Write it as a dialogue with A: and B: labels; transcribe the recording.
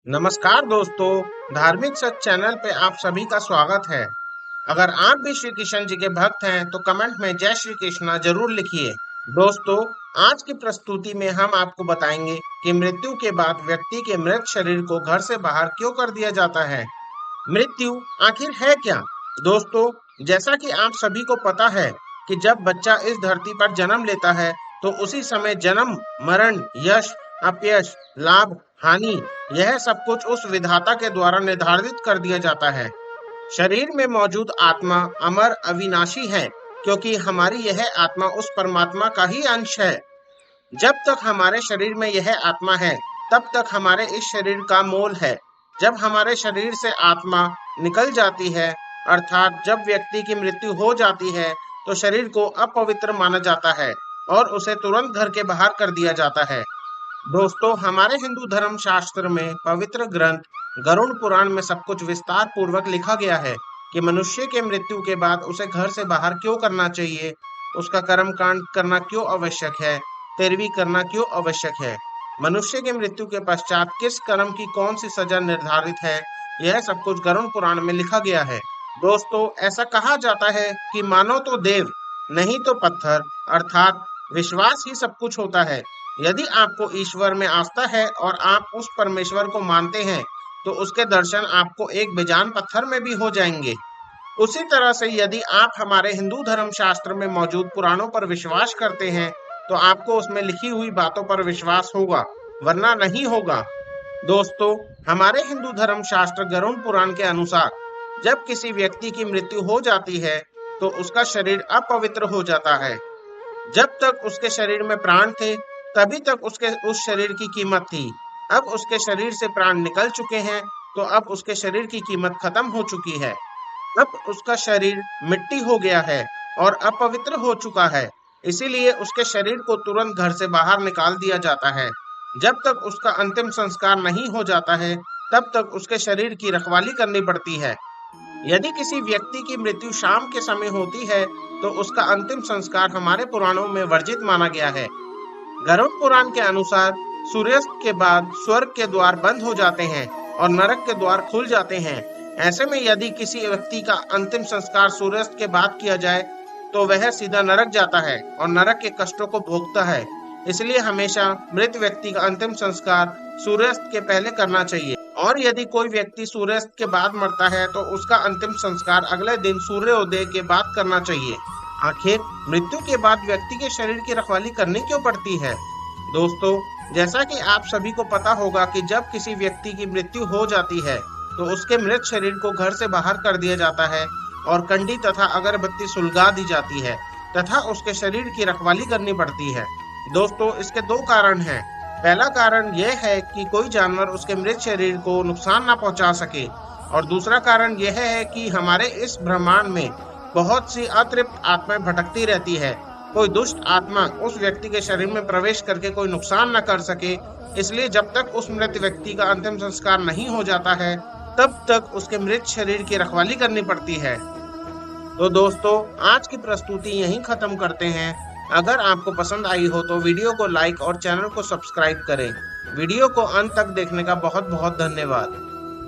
A: नमस्कार दोस्तों, धार्मिक सच चैनल पे आप सभी का स्वागत है। अगर आप भी श्री कृष्ण जी के भक्त हैं तो कमेंट में जय श्री कृष्णा जरूर लिखिए। दोस्तों, आज की प्रस्तुति में हम आपको बताएंगे कि मृत्यु के बाद व्यक्ति के मृत शरीर को घर से बाहर क्यों कर दिया जाता है। मृत्यु आखिर है क्या? दोस्तों, जैसा कि आप सभी को पता है कि जब बच्चा इस धरती पर जन्म लेता है तो उसी समय जन्म, मरण, यश, अपयश, लाभ, हानि, यह सब कुछ उस विधाता के द्वारा निर्धारित कर दिया जाता है। शरीर में मौजूद आत्मा अमर अविनाशी है, क्योंकि हमारी यह आत्मा उस परमात्मा का ही अंश है। जब तक हमारे शरीर में यह आत्मा है, तब तक हमारे इस शरीर का मोल है। जब हमारे शरीर से आत्मा निकल जाती है, अर्थात जब व्यक्ति की मृत्यु हो जाती है, तो शरीर को अपवित्र माना जाता है और उसे तुरंत घर के बाहर कर दिया जाता है। दोस्तों, हमारे हिंदू धर्म शास्त्र में पवित्र ग्रंथ गरुड़ पुराण में सब कुछ विस्तार पूर्वक लिखा गया है कि मनुष्य के मृत्यु के बाद उसे घर से बाहर क्यों करना चाहिए, उसका कर्म कांड करना क्यों आवश्यक है, तेरवी करना क्यों आवश्यक है, मनुष्य की मृत्यु के पश्चात किस कर्म की कौन सी सजा निर्धारित है। यह सब कुछ गरुड़ पुराण में लिखा गया है। दोस्तों, ऐसा कहा जाता है कि मानो तो देव, नहीं तो पत्थर, अर्थात विश्वास ही सब कुछ होता है। यदि आपको ईश्वर में आस्था है और आप उस परमेश्वर को मानते हैं, तो उसके दर्शन आपको एक बेजान पत्थर में भी हो जाएंगे। उसी तरह से यदि आप हमारे हिंदू धर्म शास्त्र में मौजूद पुराणों पर विश्वास करते हैं, तो आपको उसमें लिखी हुई बातों पर विश्वास होगा, वरना नहीं होगा। दोस्तों, हमारे हिंदू धर्म शास्त्र गरुड़ पुराण के अनुसार जब किसी व्यक्ति की मृत्यु हो जाती है, तो उसका शरीर अपवित्र हो जाता है। जब तक उसके शरीर में प्राण थे, तभी तक उसके उस शरीर की कीमत थी। अब उसके शरीर से प्राण निकल चुके हैं, तो अब उसके शरीर की कीमत खत्म हो चुकी है। अब उसका शरीर मिट्टी हो गया है और अपवित्र हो चुका है। इसीलिए उसके शरीर को तुरंत घर से बाहर निकाल दिया जाता है। जब तक उसका अंतिम संस्कार नहीं हो जाता है, तब तक उसके शरीर की रखवाली करनी पड़ती है। यदि किसी व्यक्ति की मृत्यु शाम के समय होती है, तो उसका अंतिम संस्कार हमारे पुराणों में वर्जित माना गया है। गरुड़ पुराण के अनुसार सूर्यास्त के बाद स्वर्ग के द्वार बंद हो जाते हैं और नरक के द्वार खुल जाते हैं। ऐसे में यदि किसी व्यक्ति का अंतिम संस्कार सूर्यास्त के बाद किया जाए, तो वह सीधा नरक जाता है और नरक के कष्टों को भोगता है। इसलिए हमेशा मृत व्यक्ति का अंतिम संस्कार सूर्यास्त के पहले करना चाहिए। और यदि कोई व्यक्ति सूर्यास्त के बाद मरता है, तो उसका अंतिम संस्कार अगले दिन सूर्योदय के बाद करना चाहिए। आखिर मृत्यु के बाद व्यक्ति के शरीर की रखवाली करनी क्यों पड़ती है? दोस्तों, जैसा कि आप सभी को पता होगा कि जब किसी व्यक्ति की मृत्यु हो जाती है, तो उसके मृत शरीर को घर से बाहर कर दिया जाता है और कंडी तथा अगरबत्ती सुलगा दी जाती है तथा उसके शरीर की रखवाली करनी पड़ती है। दोस्तों, इसके दो कारण हैं। पहला कारण यह है कि कोई जानवर उसके मृत शरीर को नुकसान न पहुंचा सके, और दूसरा कारण यह है कि हमारे इस ब्रह्मांड में बहुत सी अतृप्त आत्माएं भटकती रहती है। कोई दुष्ट आत्मा उस व्यक्ति के शरीर में प्रवेश करके कोई नुकसान न कर सके। इसलिए जब तक उस मृत व्यक्ति का अंतिम संस्कार नहीं हो जाता है, तब तक उसके मृत शरीर की रखवाली करनी पड़ती है। तो दोस्तों, आज की प्रस्तुति यहीं खत्म करते हैं। अगर आपको पसंद आई हो तो वीडियो को लाइक और चैनल को सब्सक्राइब करें। वीडियो को अंत तक देखने का बहुत बहुत धन्यवाद।